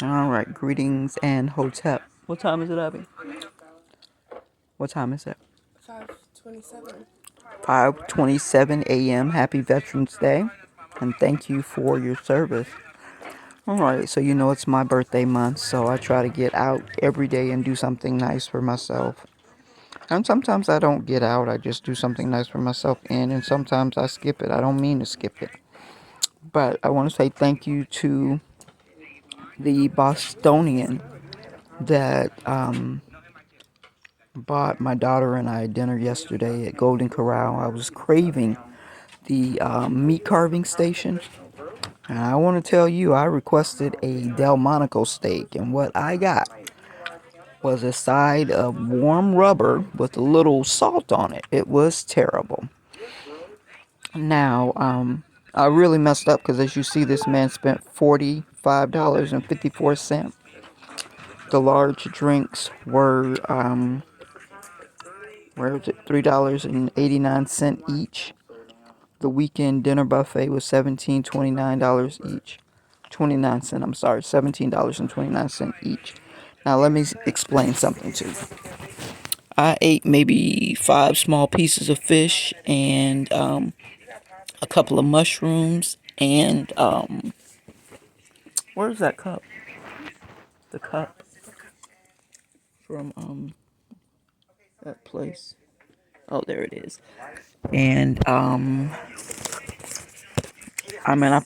All right, greetings and hotep. What time is it, Abby? What time is it? 5:27. 5:27 a.m. Happy Veterans Day, and thank you for your service. All right, so you know it's my birthday month, so I try to get out every day and do something nice for myself. And sometimes I don't get out, I just do something nice for myself, and sometimes I skip it. I don't mean to skip it. But I want to say thank you to the Bostonian that bought my daughter and I dinner yesterday at Golden Corral. I was craving the meat carving station. And I want to tell you, I requested a Delmonico steak, and what I got was a side of warm rubber with a little salt on it. It was terrible. Now, I really messed up because as you see, this man spent $45.54. The large drinks were, where is it, $3.89 each. The weekend dinner buffet was $17.29 each. 29 cents, I'm sorry, $17.29 each. Now let me explain something to you. I ate maybe 5 small pieces of fish and a couple of mushrooms and where's that cup? The cup from that place. Oh, there it is. And I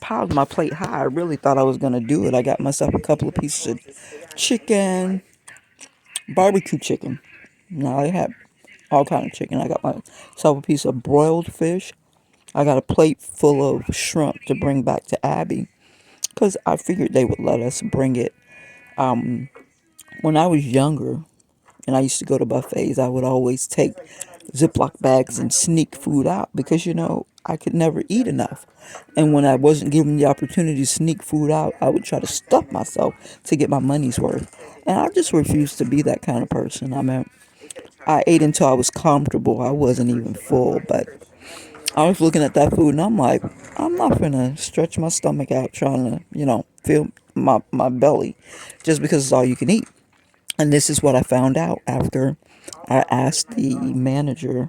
piled my plate high. I really thought I was gonna do it. I got myself a couple of pieces of chicken, barbecue chicken. Now I had all kind of chicken. I got myself a piece of broiled fish. I got a plate full of shrimp to bring back to Abby because I figured they would let us bring it. When I was younger and I used to go to buffets, I would always take Ziploc bags and sneak food out because I could never eat enough. And when I wasn't given the opportunity to sneak food out, I would try to stuff myself to get my money's worth. And I just refused to be that kind of person. I ate until I was comfortable. I wasn't even full, but I was looking at that food and I'm like, I'm not gonna stretch my stomach out trying to, fill my belly just because it's all you can eat. And this is what I found out after I asked the manager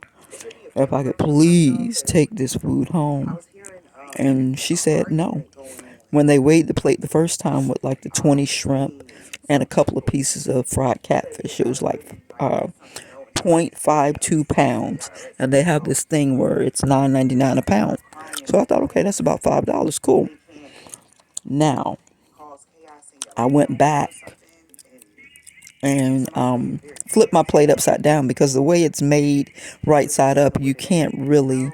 if I could please take this food home. And she said no. When they weighed the plate the first time with like the 20 shrimp and a couple of pieces of fried catfish, it was like 0.52 pounds. And they have this thing where it's $9.99 a pound. So I thought, okay, that's about $5. Cool. Now, I went back and flipped my plate upside down because the way it's made right side up, you can't really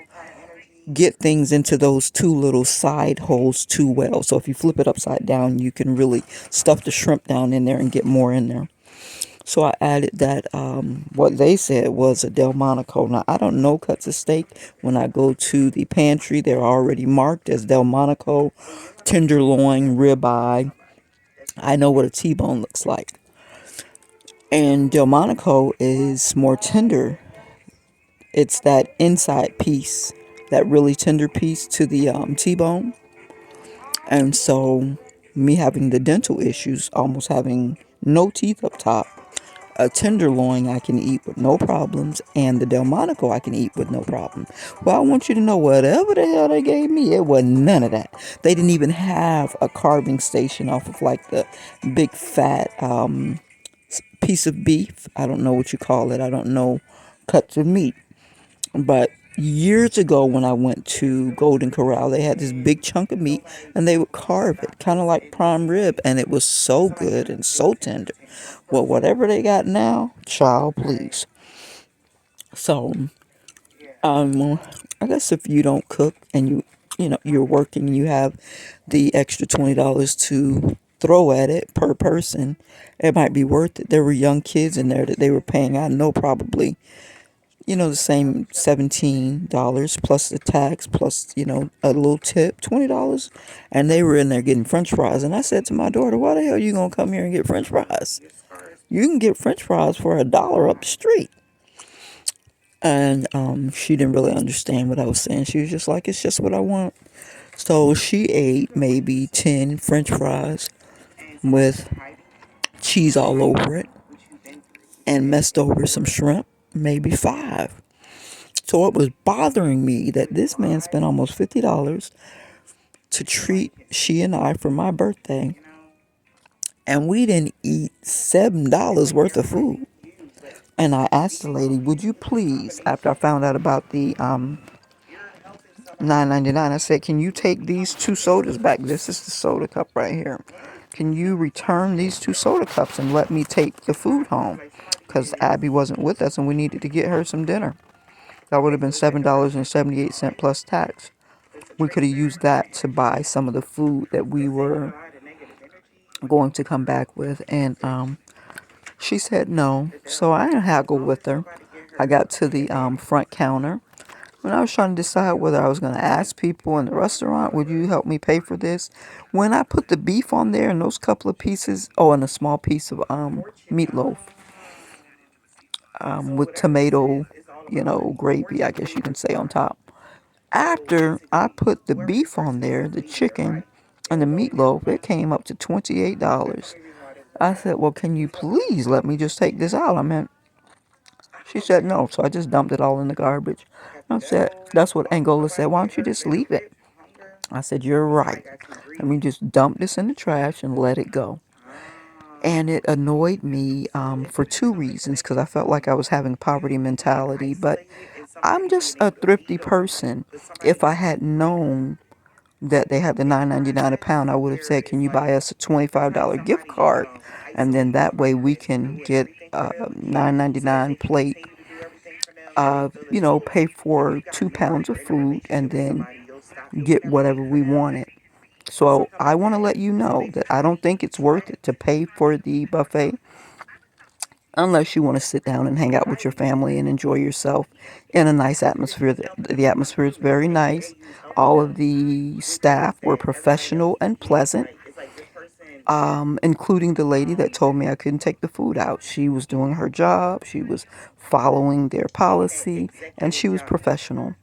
get things into those two little side holes too well. So if you flip it upside down, you can really stuff the shrimp down in there and get more in there. So I added that what they said was a Delmonico. Now I don't know cuts of steak. When I go to the pantry, they're already marked as Delmonico, tenderloin, ribeye. I know what a T-bone looks like. And Delmonico is more tender. It's that inside piece, that really tender piece to the T-bone. And so, me having the dental issues, almost having no teeth up top, a tenderloin I can eat with no problems, and the Delmonico I can eat with no problem. Well, I want you to know whatever the hell they gave me, it was none of that. They didn't even have a carving station off of like the big fat piece of beef. I don't know what you call it. I don't know cuts of meat. But years ago, when I went to Golden Corral, they had this big chunk of meat and they would carve it, kind of like prime rib, and it was so good and so tender. Well, whatever they got now, child, please. So, um, I guess if you don't cook and you're working and you have the extra $20 to throw at it per person, it might be worth it. There were young kids in there that they were paying, I know, probably the same $17 plus the tax plus a little tip, $20, and they were in there getting French fries. And I said to my daughter, "Why the hell are you gonna come here and get French fries? You can get French fries for $1 up the street." And she didn't really understand what I was saying. She was just like, "It's just what I want." So she ate maybe 10 French fries, with cheese all over it and messed over some shrimp, maybe five. So it was bothering me that this man spent almost $50 to treat she and I for my birthday, and we didn't eat $7 worth of food. And I asked the lady, "Would you please?" After I found out about the 9.99, I said, "Can you take these two sodas back? This is the soda cup right here. Can you return these two soda cups and let me take the food home?" Because Abby wasn't with us and we needed to get her some dinner. That would have been $7.78 plus tax. We could have used that to buy some of the food that we were going to come back with. And she said no. So I haggled with her. I got to the front counter. When I was trying to decide whether I was going to ask people in the restaurant, "Would you help me pay for this?" When I put the beef on there and those couple of pieces, oh, and a small piece of meatloaf with tomato, gravy, I guess you can say, on top. After I put the beef on there, the chicken, and the meatloaf, it came up to $28. I said, "Well, can you please let me just take this out?" She said no, so I just dumped it all in the garbage. I said, that's what Angola said, "Why don't you just leave it?" I said, "You're right. Let me just dump this in the trash and let it go." And it annoyed me for two reasons, because I felt like I was having poverty mentality, but I'm just a thrifty person. If I had known that they had the 9.99 a pound, I would have said, "Can you buy us a $25 gift card?" And then that way we can get a 9.99 plate, pay for 2 pounds of food and then get whatever we wanted. So I want to let you know that I don't think it's worth it to pay for the buffet unless you want to sit down and hang out with your family and enjoy yourself in a nice atmosphere. The atmosphere is very nice. All of the staff were professional and pleasant, including the lady that told me I couldn't take the food out. She was doing her job, she was following their policy, and she was professional.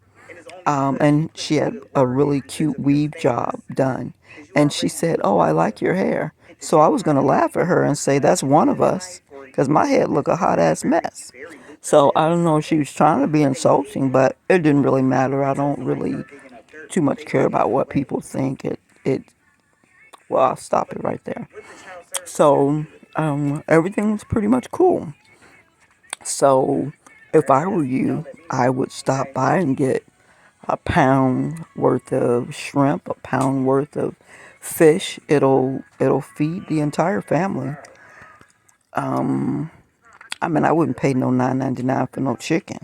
And she had a really cute weave job done. And she said, "Oh, I like your hair." So I was going to laugh at her and say, "That's one of us," because my head looked a hot ass mess. So I don't know if she was trying to be insulting, but it didn't really matter. I don't really too much care about what people think. Well, I'll stop it right there. So everything was pretty much cool. So if I were you, I would stop by and get a pound worth of shrimp, a pound worth of fish. It'll feed the entire family. I wouldn't pay no 9.99 for no chicken.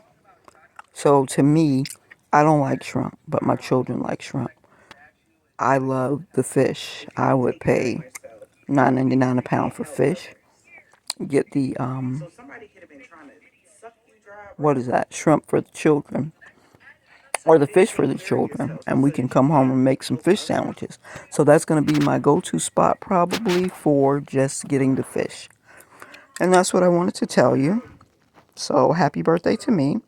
So to me, I don't like shrimp, but my children like shrimp. I love the fish. I would pay 9.99 a pound for fish. Get the what is that? Shrimp for the children, or the fish for the children, and we can come home and make some fish sandwiches. So that's going to be my go-to spot probably for just getting the fish. And that's what I wanted to tell you. So happy birthday to me.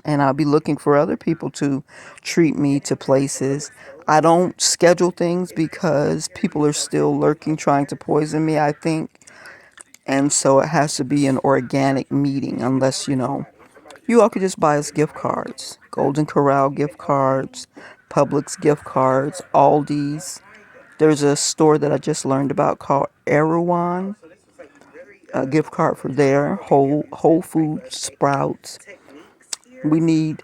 And I'll be looking for other people to treat me to places. I don't schedule things because people are still lurking trying to poison me, I think. And so it has to be an organic meeting unless, you all could just buy us gift cards. Golden Corral gift cards, Publix gift cards, Aldi's. There's a store that I just learned about called Erewhon. A gift card for there. Whole Foods, Sprouts. We need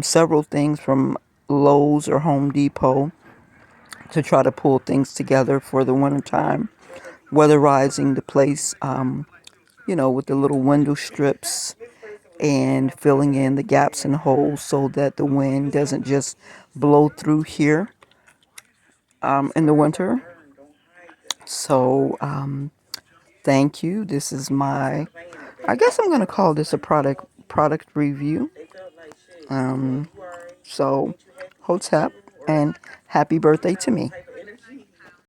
several things from Lowe's or Home Depot to try to pull things together for the wintertime. Weatherizing the place, with the little window strips and filling in the gaps and holes so that the wind doesn't just blow through here in the winter. So, thank you. This is I guess I'm going to call this a product review. So, hotep and happy birthday to me.